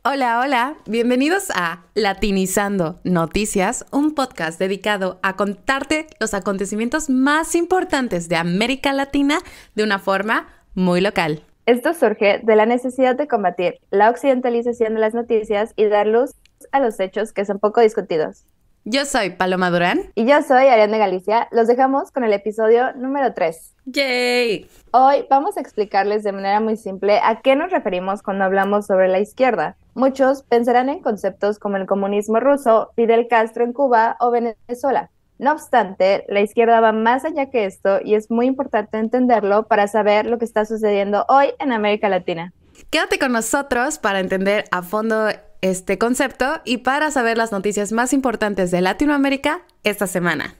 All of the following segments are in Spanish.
Hola, hola, bienvenidos a Latinizando Noticias, un podcast dedicado a contarte los acontecimientos más importantes de América Latina de una forma muy local. Esto surge de la necesidad de combatir la occidentalización de las noticias y dar luz a los hechos que son poco discutidos. Yo soy Paloma Durán. Y yo soy Ariana Galicia. Los dejamos con el episodio número 3. ¡Yay! Hoy vamos a explicarles de manera muy simple a qué nos referimos cuando hablamos sobre la izquierda. Muchos pensarán en conceptos como el comunismo ruso, Fidel Castro en Cuba o Venezuela. No obstante, la izquierda va más allá que esto y es muy importante entenderlo para saber lo que está sucediendo hoy en América Latina. Quédate con nosotros para entender a fondo este concepto y para saber las noticias más importantes de Latinoamérica esta semana.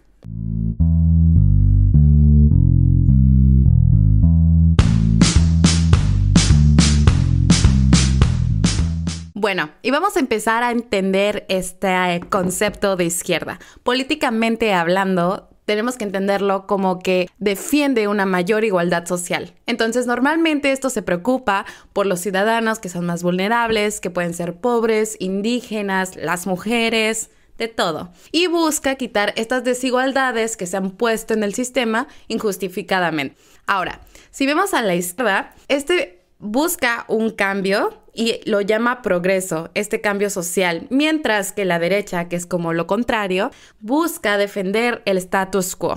Bueno, y vamos a empezar a entender este concepto de izquierda. Políticamente hablando, tenemos que entenderlo como que defiende una mayor igualdad social. Entonces, normalmente esto se preocupa por los ciudadanos que son más vulnerables, que pueden ser pobres, indígenas, las mujeres, de todo. Y busca quitar estas desigualdades que se han puesto en el sistema injustificadamente. Ahora, si vemos a la izquierda, busca un cambio y lo llama progreso, este cambio social, mientras que la derecha, que es como lo contrario, busca defender el status quo.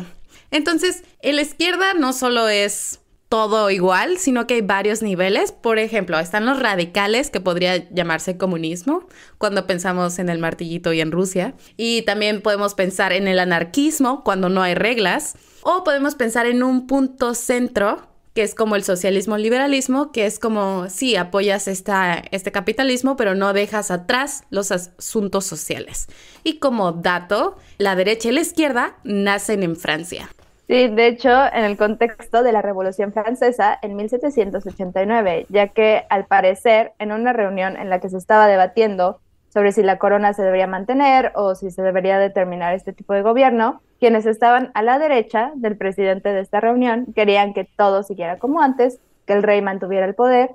Entonces, en la izquierda no solo es todo igual, sino que hay varios niveles. Por ejemplo, están los radicales, que podría llamarse comunismo, cuando pensamos en el martillito y en Rusia. Y también podemos pensar en el anarquismo, cuando no hay reglas. O podemos pensar en un punto centro, que es como el socialismo-liberalismo, que es como, sí, apoyas este capitalismo, pero no dejas atrás los asuntos sociales. Y como dato, la derecha y la izquierda nacen en Francia. Sí, de hecho, en el contexto de la Revolución Francesa en 1789, ya que al parecer en una reunión en la que se estaba debatiendo sobre si la corona se debería mantener o si se debería determinar este tipo de gobierno, quienes estaban a la derecha del presidente de esta reunión querían que todo siguiera como antes, que el rey mantuviera el poder,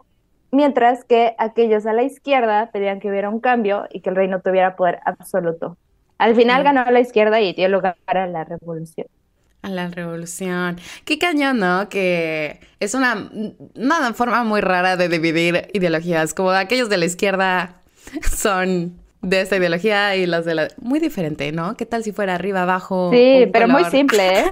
mientras que aquellos a la izquierda pedían que hubiera un cambio y que el rey no tuviera poder absoluto. Al final ganó la izquierda y dio lugar a la revolución. A la revolución. Qué cañón, ¿no? Que es una forma muy rara de dividir ideologías. Como aquellos de la izquierda son de esta ideología y los de la... Muy diferente, ¿no? ¿Qué tal si fuera arriba, abajo? Sí, pero color? Muy simple, ¿eh?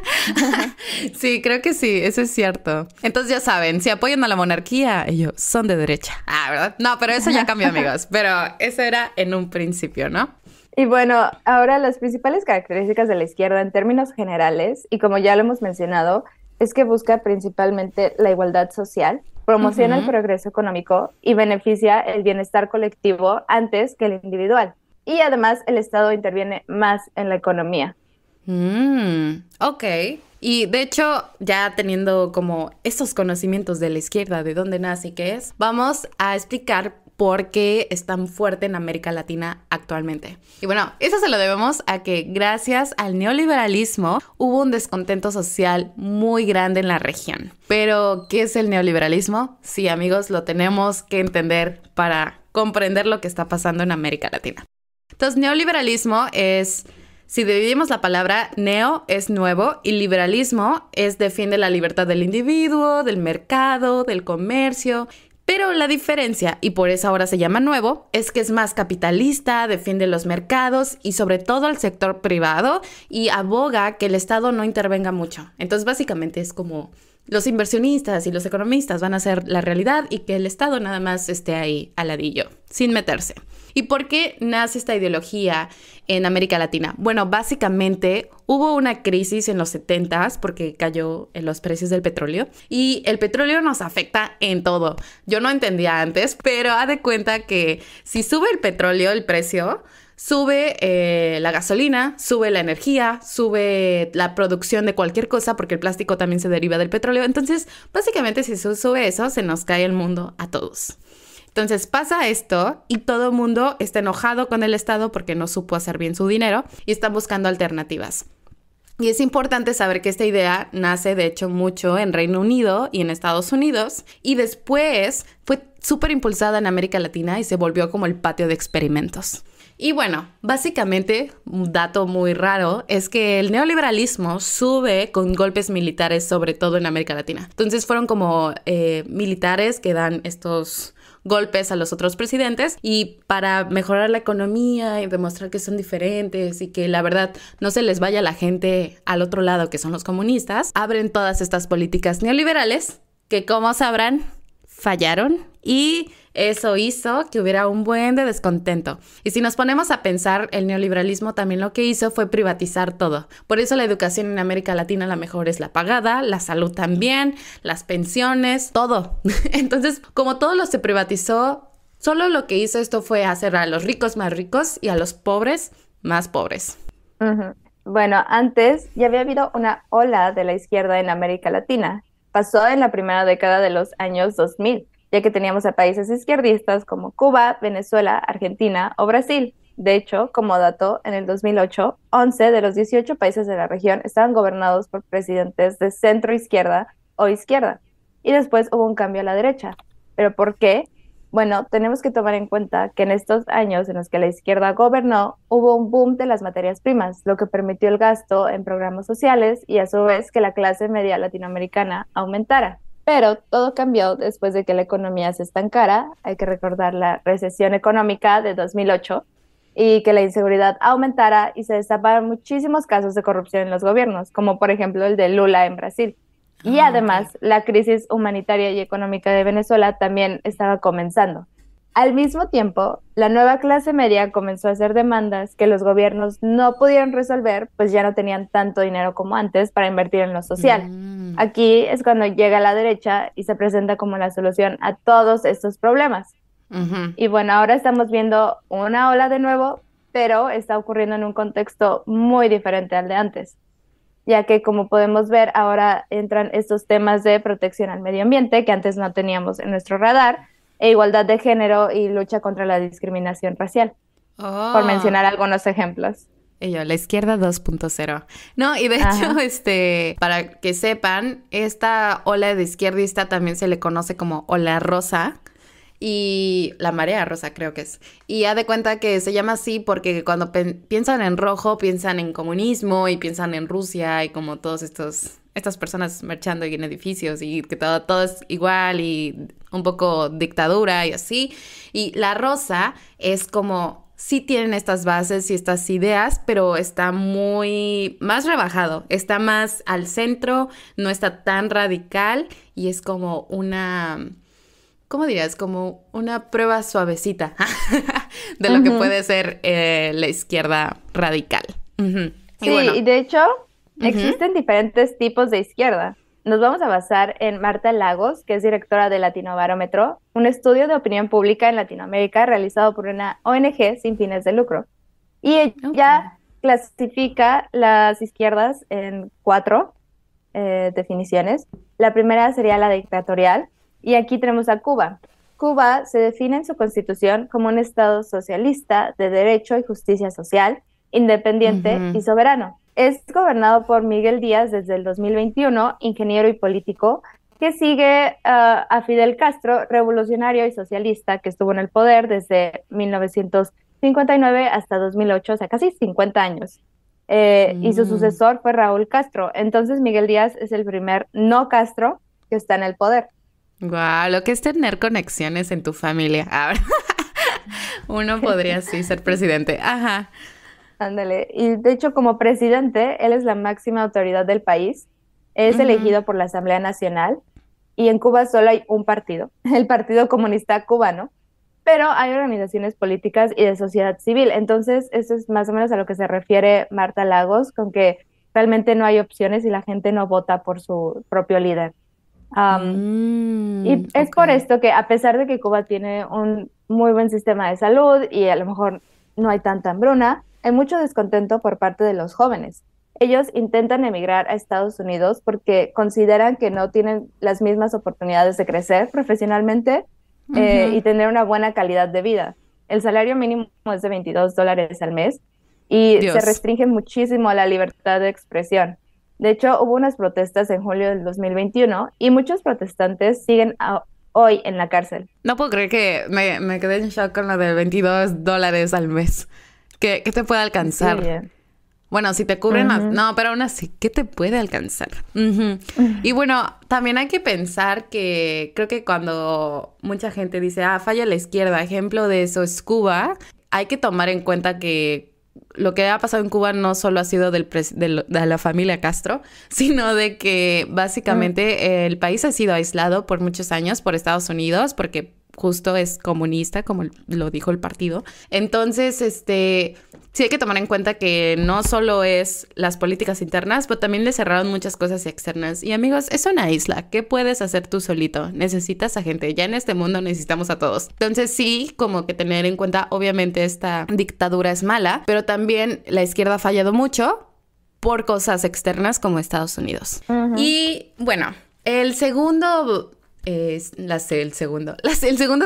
Sí, creo que sí, eso es cierto. Entonces ya saben, si apoyan a la monarquía, ellos son de derecha. Ah, ¿verdad? No, pero eso ya cambió, amigos. Pero eso era en un principio, ¿no? Y bueno, ahora las principales características de la izquierda en términos generales, y como ya lo hemos mencionado, es que busca principalmente la igualdad social, promociona el progreso económico y beneficia el bienestar colectivo antes que el individual. Y además el Estado interviene más en la economía. Ok. Y de hecho, ya teniendo como estos conocimientos de la izquierda, de dónde nace y qué es, vamos a explicar por qué es tan fuerte en América Latina actualmente. Y bueno, eso se lo debemos a que gracias al neoliberalismo hubo un descontento social muy grande en la región. Pero, ¿qué es el neoliberalismo? Sí, amigos, lo tenemos que entender para comprender lo que está pasando en América Latina. Entonces, neoliberalismo es... Si dividimos la palabra, neo es nuevo y liberalismo defiende la libertad del individuo, del mercado, del comercio. Pero la diferencia, y por eso ahora se llama nuevo, es que es más capitalista, defiende los mercados y sobre todo al sector privado y aboga que el Estado no intervenga mucho. Entonces básicamente es como los inversionistas y los economistas van a hacer la realidad y que el Estado nada más esté ahí al ladillo, sin meterse. ¿Y por qué nace esta ideología en América Latina? Bueno, básicamente hubo una crisis en los 70s porque cayó en los precios del petróleo y el petróleo nos afecta en todo. Yo no entendía antes, pero haz de cuenta que si sube el petróleo, el precio, sube la gasolina, sube la energía, sube la producción de cualquier cosa porque el plástico también se deriva del petróleo. Entonces, básicamente si sube eso, se nos cae el mundo a todos. Entonces pasa esto y todo el mundo está enojado con el Estado porque no supo hacer bien su dinero y están buscando alternativas. Y es importante saber que esta idea nace, de hecho, mucho en Reino Unido y en Estados Unidos, y después fue súper impulsada en América Latina y se volvió como el patio de experimentos. Y bueno, básicamente, un dato muy raro es que el neoliberalismo sube con golpes militares, sobre todo en América Latina. Entonces fueron como militares que dan estos golpes a los otros presidentes y para mejorar la economía y demostrar que son diferentes y que la verdad no se les vaya la gente al otro lado, que son los comunistas, abren todas estas políticas neoliberales que, como sabrán, fallaron y eso hizo que hubiera un buen de descontento. Y si nos ponemos a pensar, el neoliberalismo también lo que hizo fue privatizar todo. Por eso la educación en América Latina la mejor es la pagada, la salud también, las pensiones, todo. Entonces, como todo lo se privatizó, solo lo que hizo esto fue hacer a los ricos más ricos y a los pobres más pobres. Ujú. Bueno, antes ya había habido una ola de la izquierda en América Latina. Pasó en la primera década de los años 2000, ya que teníamos a países izquierdistas como Cuba, Venezuela, Argentina o Brasil. De hecho, como dato, en el 2008, 11 de los 18 países de la región estaban gobernados por presidentes de centro izquierda o izquierda. Y después hubo un cambio a la derecha. ¿Pero por qué? Bueno, tenemos que tomar en cuenta que en estos años en los que la izquierda gobernó, hubo un boom de las materias primas, lo que permitió el gasto en programas sociales y a su vez que la clase media latinoamericana aumentara. Pero todo cambió después de que la economía se estancara, hay que recordar la recesión económica de 2008, y que la inseguridad aumentara y se destaparon muchísimos casos de corrupción en los gobiernos, como por ejemplo el de Lula en Brasil. Y además, Ok. la crisis humanitaria y económica de Venezuela también estaba comenzando. Al mismo tiempo, la nueva clase media comenzó a hacer demandas que los gobiernos no pudieron resolver, pues ya no tenían tanto dinero como antes para invertir en lo social. Mm. Aquí es cuando llega la derecha y se presenta como la solución a todos estos problemas. Ujú. Y bueno, ahora estamos viendo una ola de nuevo, pero está ocurriendo en un contexto muy diferente al de antes, ya que como podemos ver, ahora entran estos temas de protección al medio ambiente que antes no teníamos en nuestro radar, e igualdad de género y lucha contra la discriminación racial, por Oh. mencionar algunos ejemplos. Y yo, la izquierda 2.0. No, y de hecho, Ajá. para que sepan, esta ola de izquierdista también se le conoce como ola rosa y la marea rosa creo que es. Y haz de cuenta que se llama así porque cuando piensan en rojo, piensan en comunismo y piensan en Rusia y como todos estas personas marchando y en edificios y que todo es igual y un poco dictadura y así. Y la rosa es como sí tienen estas bases y estas ideas, pero está muy más rebajado, está más al centro, no está tan radical y es como una, ¿cómo dirías? Como una prueba suavecita de lo que Ujú. puede ser la izquierda radical. Ujú. Y Sí, bueno, y de hecho ujú. existen diferentes tipos de izquierda. Nos vamos a basar en Marta Lagos, que es directora de Latinobarómetro, un estudio de opinión pública en Latinoamérica realizado por una ONG sin fines de lucro. Y Ok. ella clasifica las izquierdas en cuatro definiciones. La primera sería la dictatorial, y aquí tenemos a Cuba. Cuba se define en su constitución como un estado socialista de derecho y justicia social, independiente y Ujú. soberano. Es gobernado por Miguel Díaz desde el 2021, ingeniero y político, que sigue a Fidel Castro, revolucionario y socialista, que estuvo en el poder desde 1959 hasta 2008, o sea, casi 50 años. Y su Mm. sucesor fue Raúl Castro. Entonces Miguel Díaz es el primer no Castro que está en el poder. Guau, lo que es tener conexiones en tu familia. A ver, uno podría sí ser presidente. Ajá. Ándale. Y de hecho, como presidente, él es la máxima autoridad del país. Es Ujú. elegido por la Asamblea Nacional y en Cuba solo hay un partido, el Partido Comunista Cubano, pero hay organizaciones políticas y de sociedad civil. Entonces, eso es más o menos a lo que se refiere Marta Lagos, con que realmente no hay opciones y la gente no vota por su propio líder. Am, y es Ok. por esto que a pesar de que Cuba tiene un muy buen sistema de salud y a lo mejor no hay tanta hambruna, hay mucho descontento por parte de los jóvenes. Ellos intentan emigrar a Estados Unidos porque consideran que no tienen las mismas oportunidades de crecer profesionalmente y Ujú. tener una buena calidad de vida. El salario mínimo es de $22 al mes y se Dios. restringe muchísimo la libertad de expresión. De hecho, hubo unas protestas en julio del 2021 y muchos protestantes siguen hoy en la cárcel. No puedo creer que me quedé en shock con lo de $22 al mes. ¿Qué te puede alcanzar? Sí. Bueno, si te cubren las... Ujú. No, pero aún así, ¿qué te puede alcanzar? Ujú. Y bueno, también hay que pensar que creo que cuando mucha gente dice, falla la izquierda, ejemplo de eso es Cuba, hay que tomar en cuenta que lo que ha pasado en Cuba no solo ha sido de la familia Castro, sino de que básicamente el país ha sido aislado por muchos años por Estados Unidos, porque justo es comunista, como lo dijo el partido. Entonces, sí hay que tomar en cuenta que no solo es las políticas internas, pero también le cerraron muchas cosas externas. Y amigos, es una isla. ¿Qué puedes hacer tú solito? Necesitas a gente. Ya en este mundo necesitamos a todos. Entonces sí, como que tener en cuenta, obviamente esta dictadura es mala, pero también la izquierda ha fallado mucho por cosas externas como Estados Unidos. Ujú. Y bueno, el segundo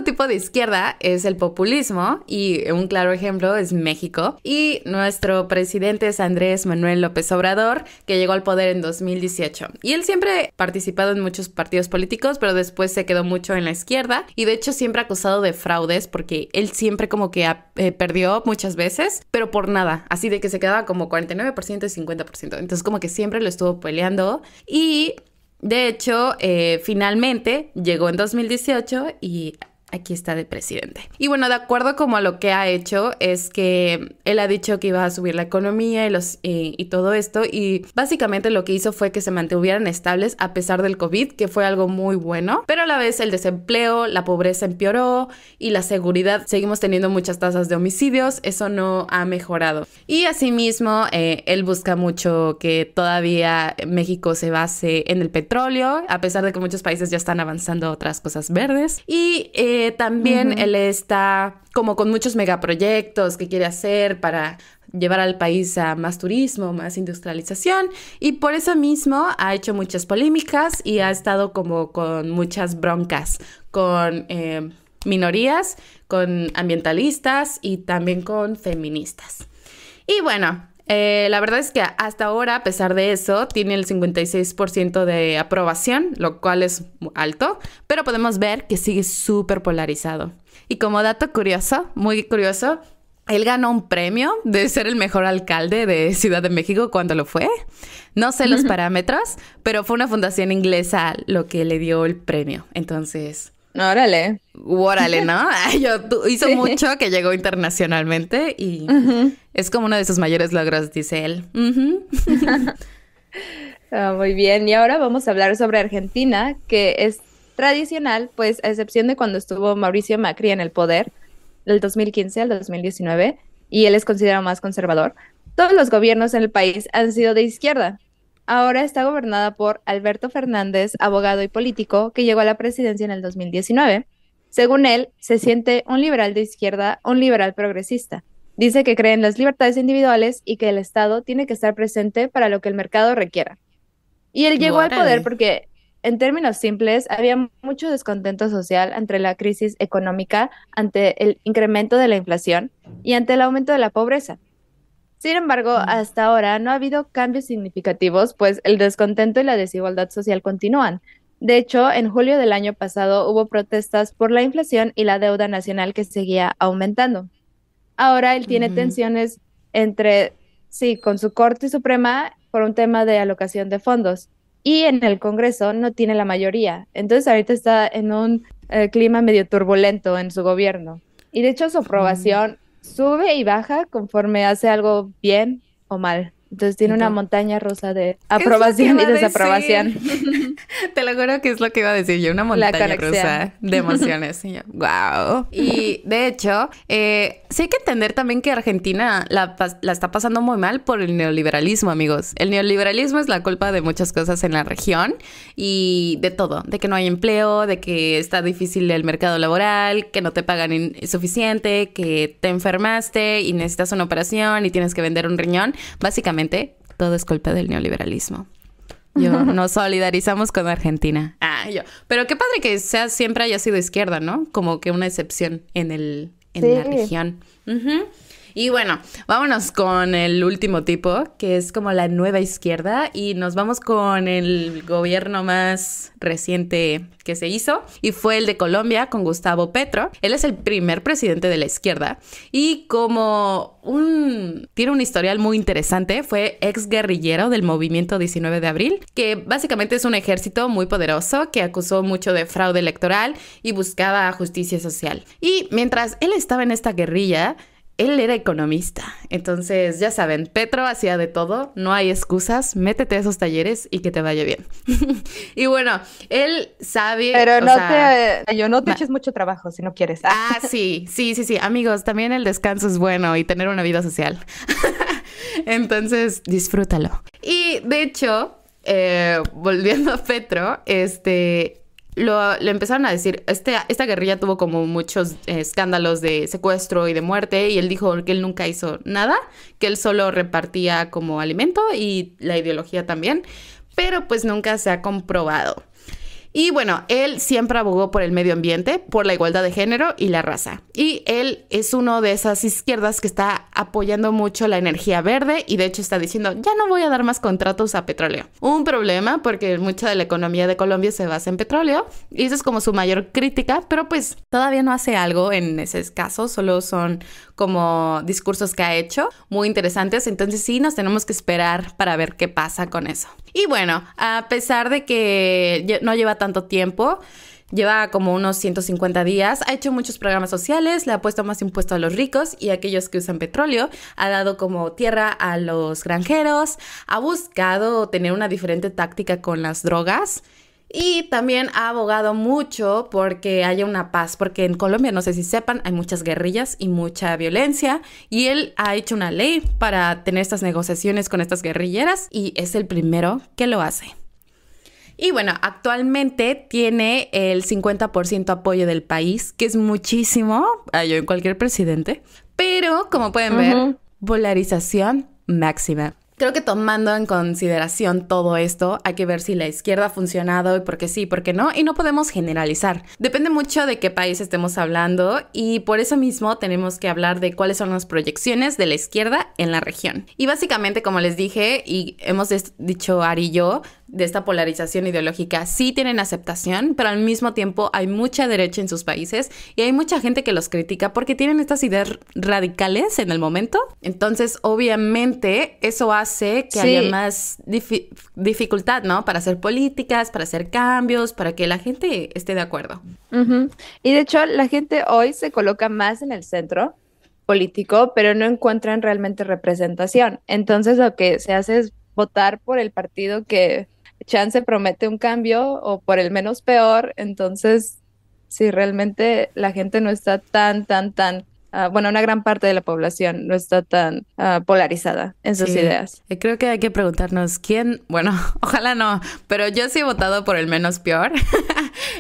tipo de izquierda es el populismo y un claro ejemplo es México. Y nuestro presidente es Andrés Manuel López Obrador, que llegó al poder en 2018. Y él siempre ha participado en muchos partidos políticos, pero después se quedó mucho en la izquierda y de hecho siempre acusado de fraudes porque él siempre como que perdió muchas veces, pero por nada, así de que se quedaba como 49% y 50%. Entonces como que siempre lo estuvo peleando y... De hecho, finalmente llegó en 2018 y aquí está de presidente. Y bueno, de acuerdo como a lo que ha hecho, es que él ha dicho que iba a subir la economía y todo esto. Y básicamente lo que hizo fue que se mantuvieran estables a pesar del COVID, que fue algo muy bueno. Pero a la vez el desempleo, la pobreza empeoró y la seguridad. Seguimos teniendo muchas tasas de homicidios. Eso no ha mejorado. Y asimismo, él busca mucho que todavía México se base en el petróleo, a pesar de que muchos países ya están avanzando a otras cosas verdes. Y también él está como con muchos megaproyectos que quiere hacer para llevar al país a más turismo, más industrialización, y por eso mismo ha hecho muchas polémicas y ha estado como con muchas broncas con minorías, con ambientalistas y también con feministas. Y bueno, la verdad es que hasta ahora, a pesar de eso, tiene el 56% de aprobación, lo cual es alto, pero podemos ver que sigue súper polarizado. Y como dato curioso, muy curioso, él ganó un premio de ser el mejor alcalde de Ciudad de México cuando lo fue. No sé los parámetros, pero fue una fundación inglesa lo que le dio el premio. Entonces... Órale. Órale, ¿no? Hizo Sí. mucho que llegó internacionalmente y es como uno de sus mayores logros, dice él. Muy bien, y ahora vamos a hablar sobre Argentina, que es tradicional, pues a excepción de cuando estuvo Mauricio Macri en el poder, del 2015 al 2019, y él es considerado más conservador. Todos los gobiernos en el país han sido de izquierda. Ahora está gobernada por Alberto Fernández, abogado y político, que llegó a la presidencia en el 2019. Según él, se siente un liberal de izquierda, un liberal progresista. Dice que cree en las libertades individuales y que el Estado tiene que estar presente para lo que el mercado requiera. Y él llegó al poder Órale. porque, en términos simples, había mucho descontento social ante la crisis económica, ante el incremento de la inflación y ante el aumento de la pobreza. Sin embargo, hasta ahora no ha habido cambios significativos, pues el descontento y la desigualdad social continúan. De hecho, en julio del año pasado hubo protestas por la inflación y la deuda nacional que seguía aumentando. Ahora él tiene tensiones entre, sí, con su Corte Suprema por un tema de alocación de fondos y en el Congreso no tiene la mayoría. Entonces ahorita está en un clima medio turbulento en su gobierno. Y de hecho su aprobación sube y baja conforme hace algo bien o mal. Entonces tiene una montaña rusa de aprobación y desaprobación. Te lo juro que es lo que iba a decir yo, una montaña rusa de emociones. Wow. Y de hecho, sí hay que entender también que Argentina la está pasando muy mal por el neoliberalismo, amigos. El neoliberalismo es la culpa de muchas cosas en la región y de todo, de que no hay empleo, de que está difícil el mercado laboral, que no te pagan suficiente, que te enfermaste y necesitas una operación y tienes que vender un riñón. Básicamente, todo es culpa del neoliberalismo. Nos solidarizamos con Argentina. Pero qué padre que siempre haya sido izquierda, ¿no? Como que una excepción en la región. Y bueno, vámonos con el último tipo, que es como la nueva izquierda, y nos vamos con el gobierno más reciente que se hizo, y fue el de Colombia con Gustavo Petro. Él es el primer presidente de la izquierda, y tiene un historial muy interesante, fue ex guerrillero del movimiento 19 de abril, que básicamente es un ejército muy poderoso que acusó mucho de fraude electoral y buscaba justicia social. Y mientras él estaba en esta guerrilla, él era economista. Entonces, ya saben, Petro hacía de todo, no hay excusas, métete a esos talleres y que te vaya bien. Y bueno, él sabe... Pero no te eches mucho trabajo si no quieres. Sí. Amigos, también el descanso es bueno y tener una vida social. Entonces, disfrútalo. Y de hecho, volviendo a Petro, le empezaron a decir, esta guerrilla tuvo como muchos escándalos de secuestro y de muerte, y él dijo que él nunca hizo nada, que él solo repartía como alimento y la ideología también, pero pues nunca se ha comprobado. Y bueno, él siempre abogó por el medio ambiente, por la igualdad de género y la raza. Y él es uno de esas izquierdas que está apoyando mucho la energía verde y de hecho está diciendo, ya no voy a dar más contratos a petróleo. Un problema porque mucha de la economía de Colombia se basa en petróleo y eso es como su mayor crítica, pero pues todavía no hace algo en ese caso, solo son como discursos que ha hecho muy interesantes, entonces sí nos tenemos que esperar para ver qué pasa con eso. Y bueno, a pesar de que no lleva tanto tiempo, lleva como unos 150 días, ha hecho muchos programas sociales, le ha puesto más impuesto a los ricos y a aquellos que usan petróleo, ha dado como tierra a los granjeros, ha buscado tener una diferente táctica con las drogas. Y también ha abogado mucho porque haya una paz, porque en Colombia, no sé si sepan, hay muchas guerrillas y mucha violencia, y él ha hecho una ley para tener estas negociaciones con estas guerrilleras y es el primero que lo hace. Y bueno, actualmente tiene el 50% apoyo del país, que es muchísimo, yo en cualquier presidente, pero como pueden ver, polarización máxima. Creo que tomando en consideración todo esto, hay que ver si la izquierda ha funcionado y por qué sí, por qué no, y no podemos generalizar. Depende mucho de qué país estemos hablando y por eso mismo tenemos que hablar de cuáles son las proyecciones de la izquierda en la región. Y básicamente, como les dije y hemos dicho Ari y yo, de esta polarización ideológica sí tienen aceptación, pero al mismo tiempo hay mucha derecha en sus países y hay mucha gente que los critica porque tienen estas ideas radicales en el momento. Entonces, obviamente, eso hace que haya más dificultad, ¿no? Para hacer políticas, para hacer cambios, para que la gente esté de acuerdo. Y de hecho, la gente hoy se coloca más en el centro político, pero no encuentran realmente representación. Entonces, lo que se hace es votar por el partido que chance promete un cambio o por el menos peor. Entonces, si realmente la gente no está tan, bueno, una gran parte de la población no está tan polarizada en sus ideas. Creo que hay que preguntarnos quién, bueno, ojalá no, pero yo sí he votado por el menos peor.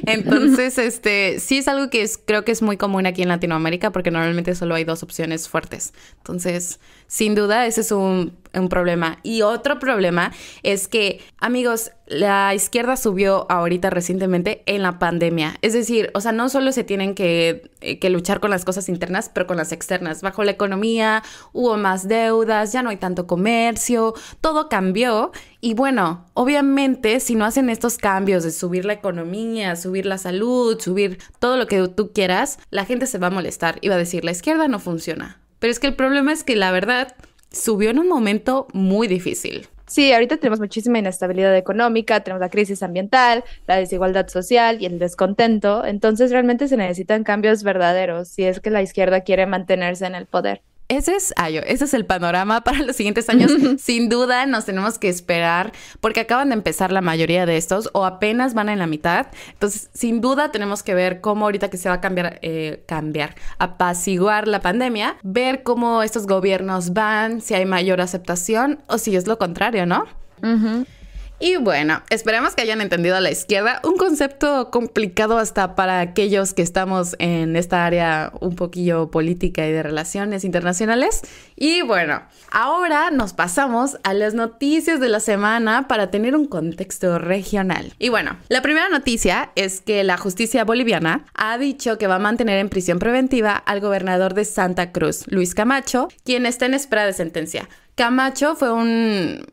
Entonces, sí es algo que creo que es muy común aquí en Latinoamérica porque normalmente solo hay dos opciones fuertes. Entonces, sin duda, ese es un problema. Y otro problema es que, amigos, la izquierda subió ahorita recientemente en la pandemia. Es decir, o sea, no solo se tienen que luchar con las cosas internas, pero con las externas. Bajo la economía hubo más deudas, ya no hay tanto comercio, todo cambió. Y bueno, obviamente, si no hacen estos cambios de subir la economía, subir la salud, subir todo lo que tú quieras, la gente se va a molestar y va a decir, la izquierda no funciona. Pero es que el problema es que la verdad subió en un momento muy difícil. Sí, ahorita tenemos muchísima inestabilidad económica, tenemos la crisis ambiental, la desigualdad social y el descontento. Entonces realmente se necesitan cambios verdaderos si es que la izquierda quiere mantenerse en el poder. Ese es el panorama para los siguientes años. Sin duda nos tenemos que esperar porque acaban de empezar la mayoría de estos o apenas van en la mitad. Entonces, sin duda tenemos que ver cómo ahorita que se va a apaciguar la pandemia, ver cómo estos gobiernos van, si hay mayor aceptación o si es lo contrario, ¿no? Y bueno, esperemos que hayan entendido a la izquierda, un concepto complicado hasta para aquellos que estamos en esta área un poquillo política y de relaciones internacionales. Y bueno, ahora nos pasamos a las noticias de la semana para tener un contexto regional. Y bueno, la primera noticia es que la justicia boliviana ha dicho que va a mantener en prisión preventiva al gobernador de Santa Cruz, Luis Camacho, quien está en espera de sentencia. Camacho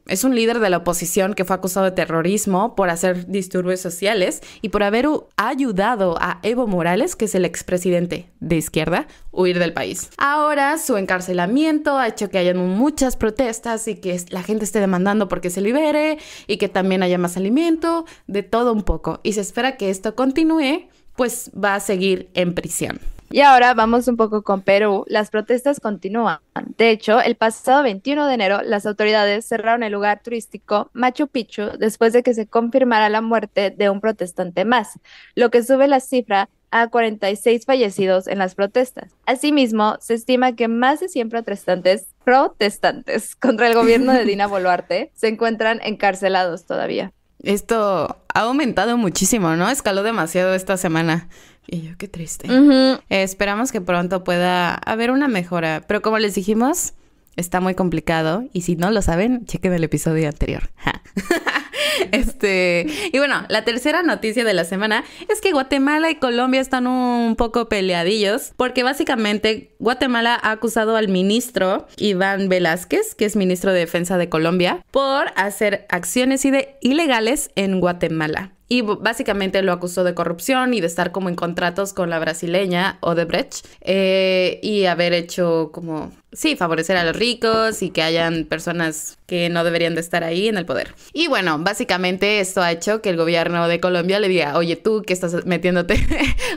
es un líder de la oposición que fue acusado de terrorismo por hacer disturbios sociales y por haber ayudado a Evo Morales, que es el expresidente de izquierda, huir del país. Ahora su encarcelamiento ha hecho que haya muchas protestas y que la gente esté demandando porque se libere y que también haya más alimento, de todo un poco. Y se espera que esto continúe, pues va a seguir en prisión. Y ahora vamos un poco con Perú. Las protestas continúan. De hecho, el pasado 21 de enero, las autoridades cerraron el lugar turístico Machu Picchu después de que se confirmara la muerte de un protestante más, lo que sube la cifra a 46 fallecidos en las protestas. Asimismo, se estima que más de 100 protestantes contra el gobierno de Dina Boluarte se encuentran encarcelados todavía. Esto ha aumentado muchísimo, ¿no? Escaló demasiado esta semana. Y yo, qué triste. Esperamos que pronto pueda haber una mejora. Pero como les dijimos, está muy complicado. Y si no lo saben, chequen el episodio anterior. Y bueno, la tercera noticia de la semana es que Guatemala y Colombia están un poco peleadillos porque básicamente Guatemala ha acusado al ministro Iván Velázquez, que es ministro de Defensa de Colombia, por hacer acciones ilegales en Guatemala. Y básicamente lo acusó de corrupción y de estar como en contratos con la brasileña Odebrecht y haber hecho como, sí, favorecer a los ricos y que hayan personas que no deberían de estar ahí en el poder. Y bueno, básicamente esto ha hecho que el gobierno de Colombia le diga, oye, tú que estás metiéndote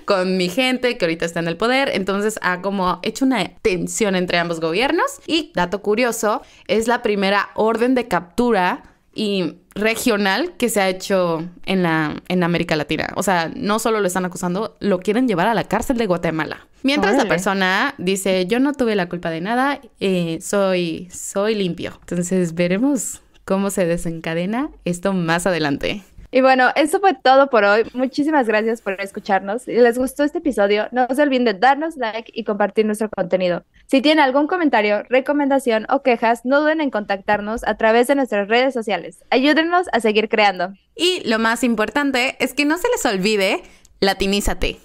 con mi gente que ahorita está en el poder. Entonces ha como hecho una tensión entre ambos gobiernos. Y dato curioso, es la primera orden de captura y regional que se ha hecho en América Latina. O sea, no solo lo están acusando, lo quieren llevar a la cárcel de Guatemala. Mientras la persona dice, yo no tuve la culpa de nada, soy limpio. Entonces veremos cómo se desencadena esto más adelante. Y bueno, eso fue todo por hoy. Muchísimas gracias por escucharnos. Si les gustó este episodio, no se olviden de darnos like y compartir nuestro contenido. Si tienen algún comentario, recomendación o quejas, no duden en contactarnos a través de nuestras redes sociales. Ayúdennos a seguir creando. Y lo más importante es que no se les olvide, latinízate.